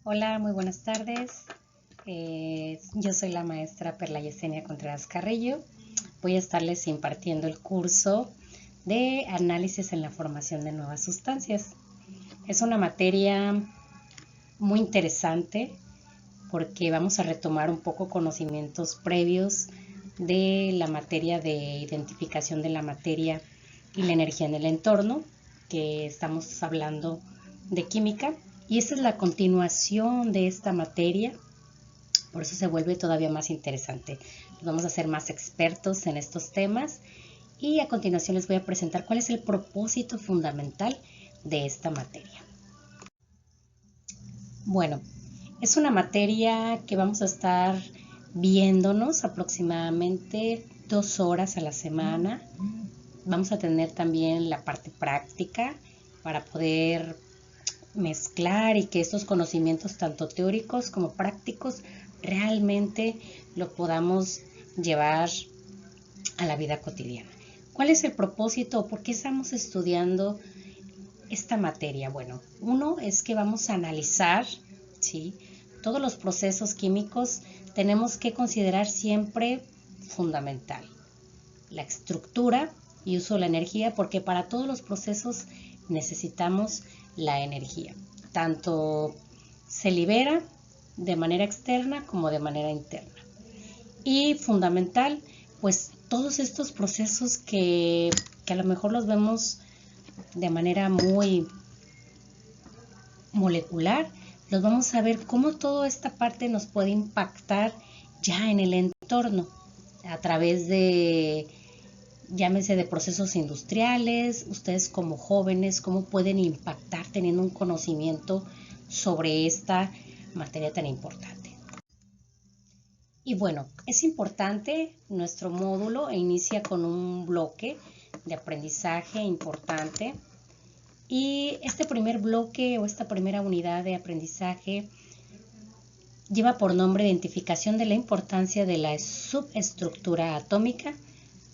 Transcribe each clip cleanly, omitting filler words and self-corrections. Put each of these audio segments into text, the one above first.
Hola, muy buenas tardes. Yo soy la maestra Perla Yesenia Contreras Carrillo. Voy a estarles impartiendo el curso de análisis en la formación de nuevas sustancias. Es una materia muy interesante porque vamos a retomar un poco conocimientos previos de la materia de identificación de la materia y la energía en el entorno, que estamos hablando de química, y esta es la continuación de esta materia, por eso se vuelve todavía más interesante. Nos vamos a hacer más expertos en estos temas y a continuación les voy a presentar cuál es el propósito fundamental de esta materia. Bueno, es una materia que vamos a estar viéndonos aproximadamente 2 horas a la semana. Vamos a tener también la parte práctica para poder mezclar y que estos conocimientos tanto teóricos como prácticos realmente lo podamos llevar a la vida cotidiana. ¿Cuál es el propósito? ¿Por qué estamos estudiando esta materia? Bueno, uno es que vamos a analizar, ¿sí?, todos los procesos químicos. Tenemos que considerar siempre fundamental la estructura y uso de la energía, porque para todos los procesos necesitamos la energía. Tanto se libera de manera externa como de manera interna. Y fundamental, pues todos estos procesos que a lo mejor los vemos de manera muy molecular, los vamos a ver cómo toda esta parte nos puede impactar ya en el entorno a través de, llámese, de procesos industriales. Ustedes como jóvenes, cómo pueden impactar teniendo un conocimiento sobre esta materia tan importante. Y bueno, es importante, nuestro módulo inicia con un bloque de aprendizaje importante. Y este primer bloque o esta primera unidad de aprendizaje lleva por nombre Identificación de la importancia de la subestructura atómica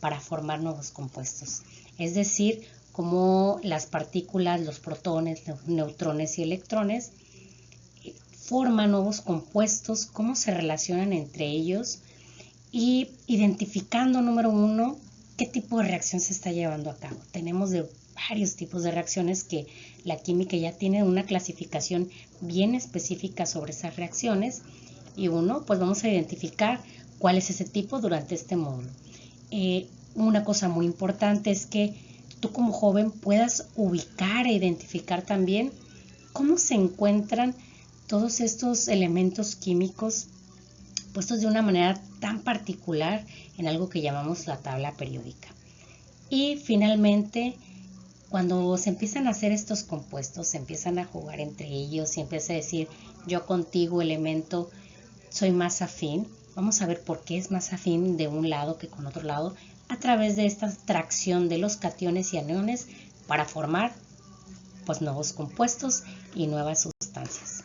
para formar nuevos compuestos. Es decir, cómo las partículas, los protones, neutrones y electrones forman nuevos compuestos, cómo se relacionan entre ellos y identificando, número uno, qué tipo de reacción se está llevando a cabo. Tenemos de varios tipos de reacciones que la química ya tiene una clasificación bien específica sobre esas reacciones, y uno, pues vamos a identificar cuál es ese tipo durante este módulo. Una cosa muy importante es que tú como joven puedas ubicar e identificar también cómo se encuentran todos estos elementos químicos puestos de una manera tan particular en algo que llamamos la tabla periódica. Y finalmente, cuando se empiezan a hacer estos compuestos, se empiezan a jugar entre ellos, y empieza a decir, yo contigo, elemento, soy más afín. Vamos a ver por qué es más afín de un lado que con otro lado, a través de esta atracción de los cationes y aniones para formar pues nuevos compuestos y nuevas sustancias.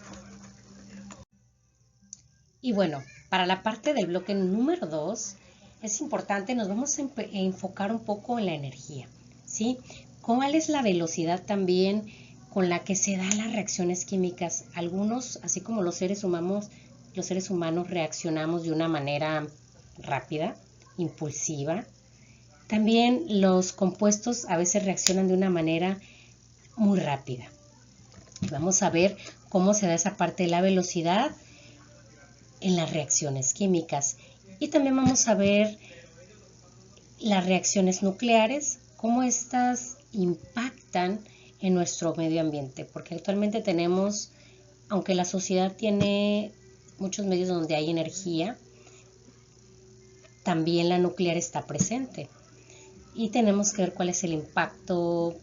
Y bueno, para la parte del bloque número 2, es importante, nos vamos a enfocar un poco en la energía, ¿sí? ¿Cuál es la velocidad también con la que se dan las reacciones químicas? Algunos, así como los seres humanos reaccionamos de una manera rápida, impulsiva. También los compuestos a veces reaccionan de una manera muy rápida. Y vamos a ver cómo se da esa parte de la velocidad en las reacciones químicas. Y también vamos a ver las reacciones nucleares, cómo estas impactan en nuestro medio ambiente, porque actualmente tenemos, aunque la sociedad tiene muchos medios donde hay energía, también la nuclear está presente, y tenemos que ver cuál es el impacto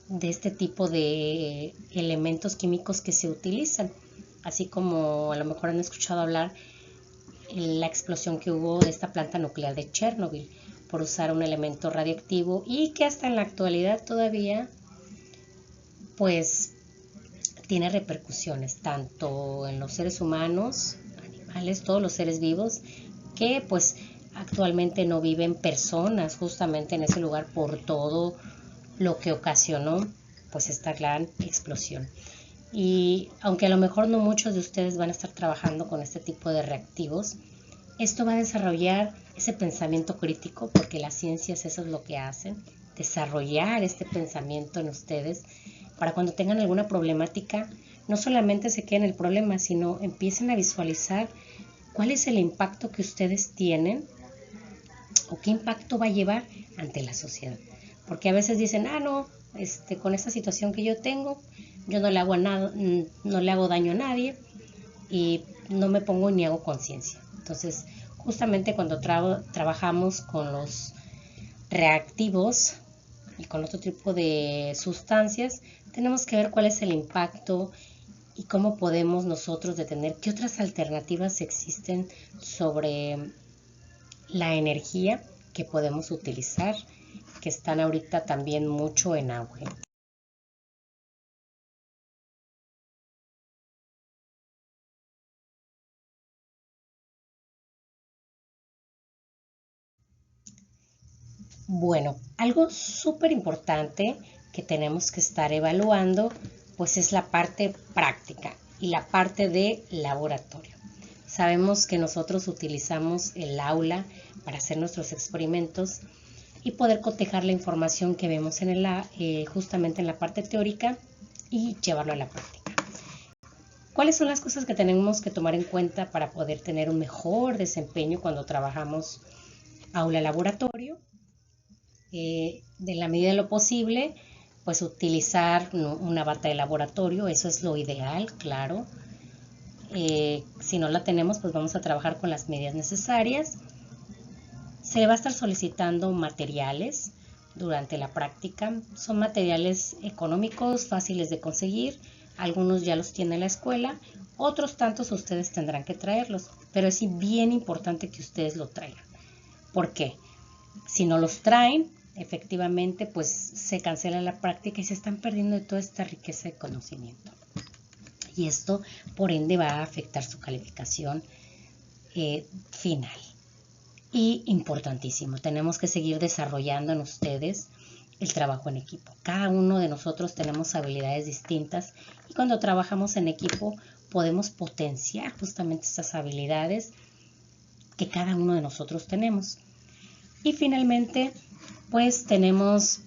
de este tipo de elementos químicos que se utilizan, así como a lo mejor han escuchado hablar la explosión que hubo de esta planta nuclear de Chernobyl por usar un elemento radiactivo, y que hasta en la actualidad todavía pues tiene repercusiones tanto en los seres humanos, animales, todos los seres vivos, que pues actualmente no viven personas justamente en ese lugar por todo lo que ocasionó pues esta gran explosión. Y aunque a lo mejor no muchos de ustedes van a estar trabajando con este tipo de reactivos, esto va a desarrollar ese pensamiento crítico, porque las ciencias eso es lo que hacen, desarrollar este pensamiento en ustedes para cuando tengan alguna problemática, no solamente se queden en el problema, sino empiecen a visualizar cuál es el impacto que ustedes tienen o qué impacto va a llevar ante la sociedad. Porque a veces dicen, no, con esta situación que yo tengo, yo no le hago no le hago daño a nadie y no me pongo ni hago conciencia. Entonces, justamente cuando trabajamos con los reactivos y con otro tipo de sustancias, tenemos que ver cuál es el impacto y cómo podemos nosotros detener, qué otras alternativas existen sobre la energía que podemos utilizar, que están ahorita también mucho en auge. Bueno, algo súper importante que tenemos que estar evaluando, pues es la parte práctica y la parte de laboratorio. Sabemos que nosotros utilizamos el aula para hacer nuestros experimentos y poder cotejar la información que vemos justamente en la parte teórica y llevarlo a la práctica. ¿Cuáles son las cosas que tenemos que tomar en cuenta para poder tener un mejor desempeño cuando trabajamos aula-laboratorio? De la medida de lo posible, pues utilizar una bata de laboratorio, eso es lo ideal, claro. Si no la tenemos, pues vamos a trabajar con las medidas necesarias. Se le va a estar solicitando materiales durante la práctica. Son materiales económicos, fáciles de conseguir. Algunos ya los tiene la escuela, otros tantos ustedes tendrán que traerlos, pero es bien importante que ustedes lo traigan. ¿Por qué? Si no los traen, efectivamente, pues se cancela la práctica y se están perdiendo de toda esta riqueza de conocimiento. Y esto, por ende, va a afectar su calificación final. Y importantísimo, tenemos que seguir desarrollando en ustedes el trabajo en equipo. Cada uno de nosotros tenemos habilidades distintas y cuando trabajamos en equipo podemos potenciar justamente estas habilidades que cada uno de nosotros tenemos. Y finalmente, pues tenemos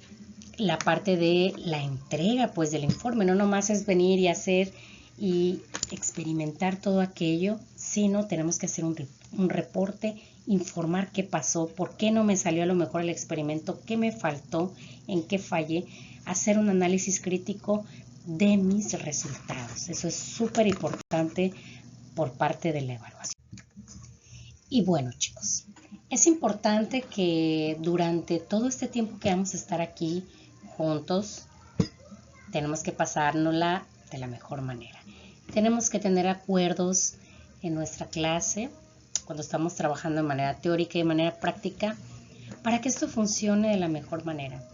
la parte de la entrega pues del informe. No nomás es venir y hacer y experimentar todo aquello, sino tenemos que hacer un reporte, informar qué pasó, por qué no me salió a lo mejor el experimento, qué me faltó, en qué fallé, hacer un análisis crítico de mis resultados. Eso es súper importante por parte de la evaluación. Y bueno, chicos, es importante que durante todo este tiempo que vamos a estar aquí juntos, tenemos que pasárnosla de la mejor manera. Tenemos que tener acuerdos en nuestra clase cuando estamos trabajando de manera teórica y de manera práctica para que esto funcione de la mejor manera.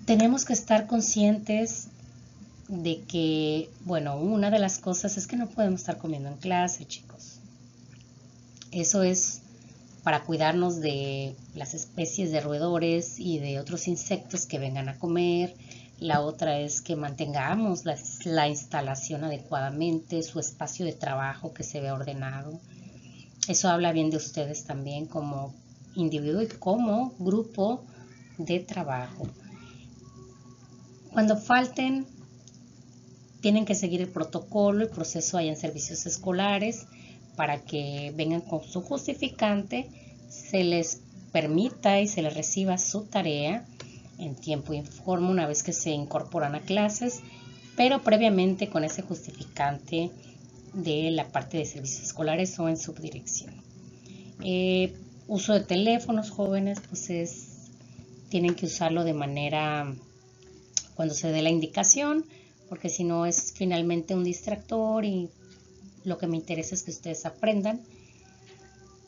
Tenemos que estar conscientes de que, bueno, una de las cosas es que no podemos estar comiendo en clase, chicos. Eso es para cuidarnos de las especies de roedores y de otros insectos que vengan a comer. La otra es que mantengamos la instalación adecuadamente, su espacio de trabajo que se vea ordenado. Eso habla bien de ustedes también como individuo y como grupo de trabajo. Cuando falten, tienen que seguir el protocolo, el proceso allá en servicios escolares para que vengan con su justificante, se les permita y se les reciba su tarea en tiempo y forma una vez que se incorporan a clases, pero previamente con ese justificante de la parte de servicios escolares o en subdirección. Uso de teléfonos, jóvenes, pues tienen que usarlo de manera cuando se dé la indicación, porque si no es finalmente un distractor y lo que me interesa es que ustedes aprendan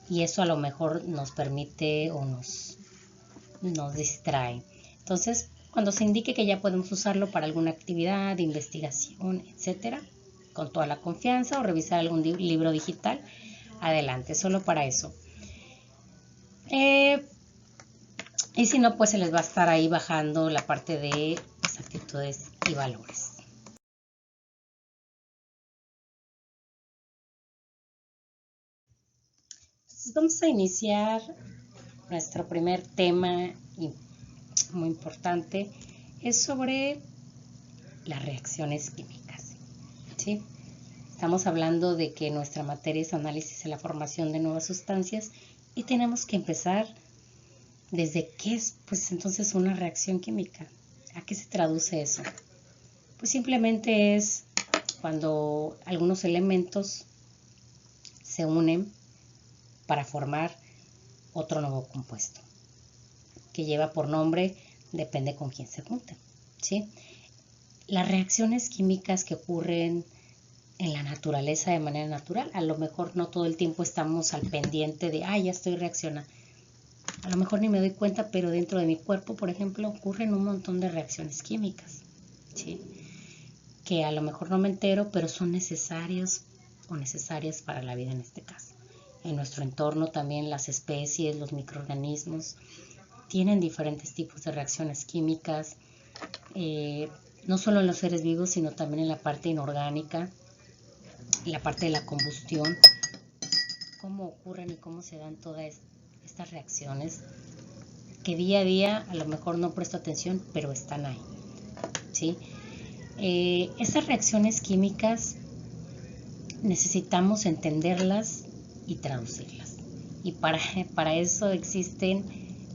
y eso a lo mejor nos permite o nos distrae. Entonces, cuando se indique que ya podemos usarlo para alguna actividad de investigación, etcétera, con toda la confianza o revisar algún libro digital, adelante, solo para eso. Y si no, pues se les va a estar ahí bajando la parte de actitudes y valores. Entonces vamos a iniciar nuestro primer tema muy importante, es sobre las reacciones químicas, ¿sí? Estamos hablando de que nuestra materia es análisis y la formación de nuevas sustancias y tenemos que empezar desde qué es, pues entonces, una reacción química. ¿A qué se traduce eso? Pues simplemente es cuando algunos elementos se unen para formar otro nuevo compuesto, que lleva por nombre, depende con quién se junten, ¿sí? Las reacciones químicas que ocurren en la naturaleza de manera natural, a lo mejor no todo el tiempo estamos al pendiente de, ya estoy reaccionando. A lo mejor ni me doy cuenta, pero dentro de mi cuerpo, por ejemplo, ocurren un montón de reacciones químicas, ¿sí? Que a lo mejor no me entero, pero son necesarias para la vida en este caso. En nuestro entorno también las especies, los microorganismos tienen diferentes tipos de reacciones químicas, no solo en los seres vivos, sino también en la parte inorgánica, en la parte de la combustión, cómo ocurren y cómo se dan todas estas reacciones que día a día a lo mejor no presto atención, pero están ahí, ¿sí? Esas reacciones químicas necesitamos entenderlas y traducirlas. Y para eso existen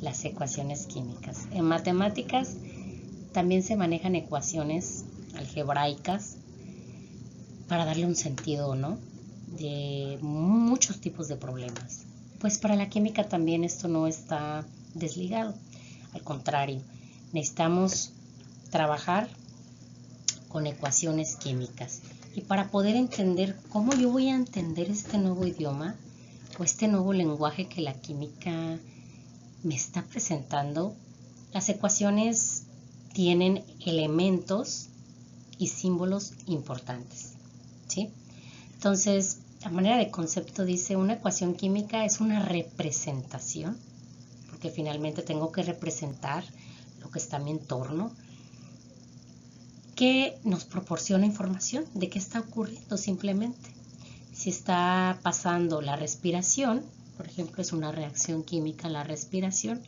las ecuaciones químicas. En matemáticas también se manejan ecuaciones algebraicas para darle un sentido, ¿no?, de muchos tipos de problemas. Pues para la química también esto no está desligado. Al contrario, necesitamos trabajar con ecuaciones químicas. Y para poder entender cómo yo voy a entender este nuevo idioma o este nuevo lenguaje que la química me está presentando, las ecuaciones tienen elementos y símbolos importantes, ¿sí? Entonces, a manera de concepto dice, una ecuación química es una representación, porque finalmente tengo que representar lo que está en mi entorno, que nos proporciona información de qué está ocurriendo simplemente. Si está pasando la respiración, por ejemplo, es una reacción química la respiración,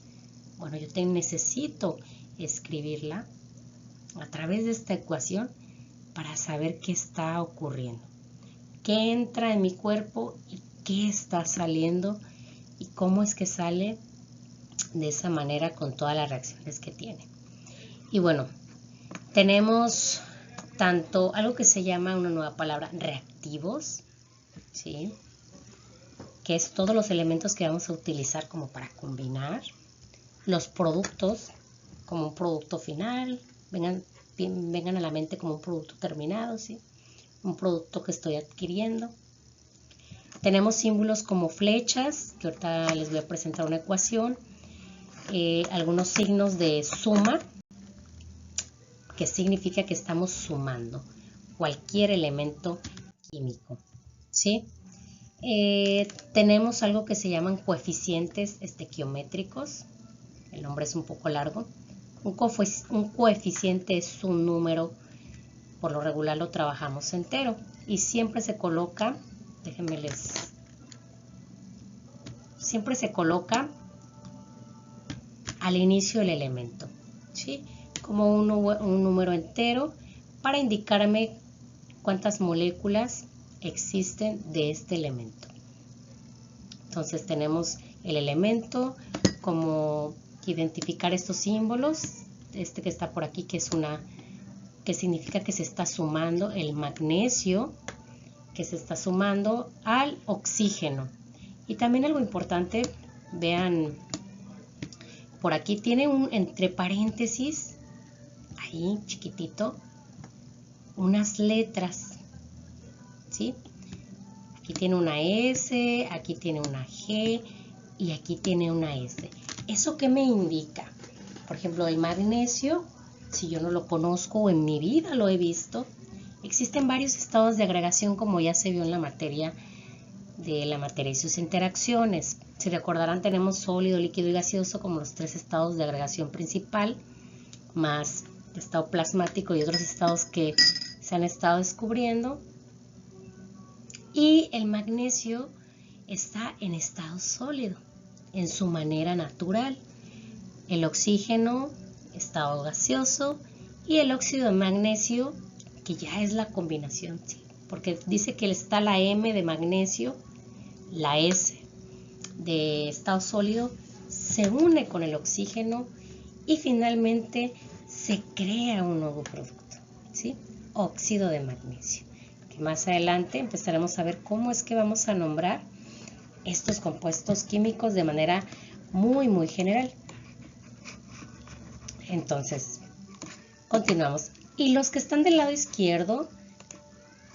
bueno, yo necesito escribirla a través de esta ecuación para saber qué está ocurriendo, qué entra en mi cuerpo y qué está saliendo y cómo es que sale de esa manera con todas las reacciones que tiene. Y bueno, tenemos tanto algo que se llama una nueva palabra, reactivos, ¿sí?, que es todos los elementos que vamos a utilizar como para combinar, los productos como un producto final, vengan a la mente como un producto terminado, ¿sí?, un producto que estoy adquiriendo. Tenemos símbolos como flechas, que ahorita les voy a presentar una ecuación, algunos signos de suma, que significa que estamos sumando cualquier elemento químico, ¿sí? Tenemos algo que se llaman coeficientes estequiométricos, el nombre es un poco largo. Un coeficiente es un número, por lo regular lo trabajamos entero y siempre se coloca, siempre se coloca al inicio del elemento, ¿sí?, como un número entero para indicarme cuántas moléculas existen de este elemento. Entonces tenemos el elemento, como identificar estos símbolos, este que está por aquí, que significa que se está sumando el magnesio, que se está sumando al oxígeno. Y también algo importante, vean, por aquí tiene entre paréntesis, ahí chiquitito, unas letras, ¿sí? Aquí tiene una S, aquí tiene una G y aquí tiene una S. ¿Eso qué me indica? Por ejemplo, el magnesio, si yo no lo conozco o en mi vida lo he visto, existen varios estados de agregación, como ya se vio en la materia y sus interacciones. Si recordarán, tenemos sólido, líquido y gaseoso como los tres estados de agregación principal, más estado plasmático y otros estados que se han estado descubriendo. Y el magnesio está en estado sólido, en su manera natural. El oxígeno, estado gaseoso, y el óxido de magnesio, que ya es la combinación, ¿sí? Porque dice que está la M de magnesio, la S de estado sólido, se une con el oxígeno y finalmente se crea un nuevo producto, ¿sí? Óxido de magnesio, que más adelante empezaremos a ver cómo es que vamos a nombrar estos compuestos químicos de manera muy general. Entonces, continuamos. Y los que están del lado izquierdo,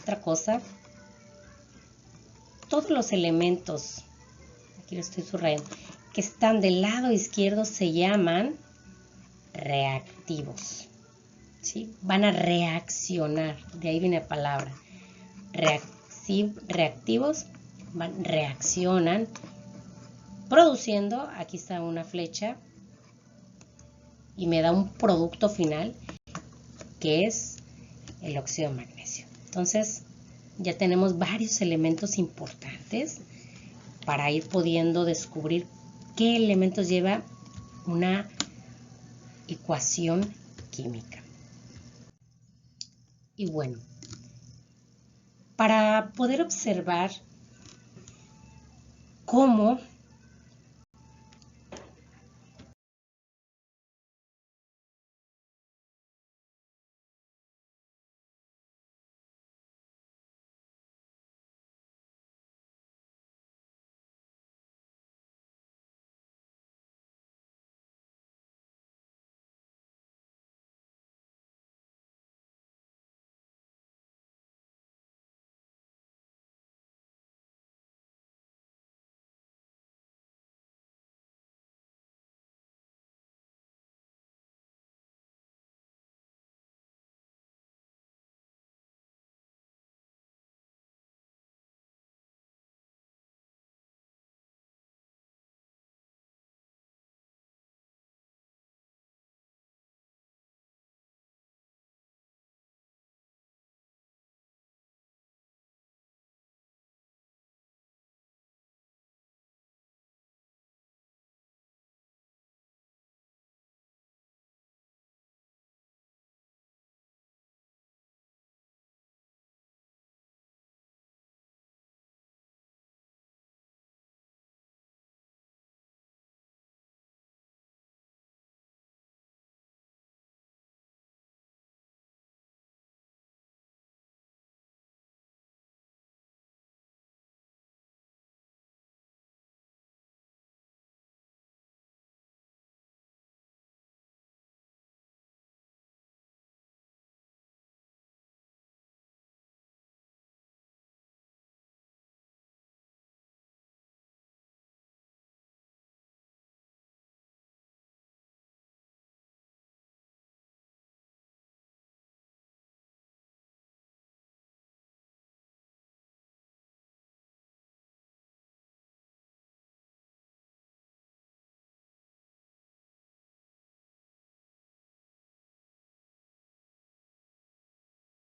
otra cosa, todos los elementos, aquí lo estoy subrayando, que están del lado izquierdo se llaman reactivos, ¿sí? Van a reaccionar, de ahí viene la palabra. Reactivos reaccionan produciendo, aquí está una flecha, y me da un producto final que es el óxido de magnesio. Entonces ya tenemos varios elementos importantes para ir pudiendo descubrir qué elementos lleva una ecuación química. Y bueno, para poder observar cómo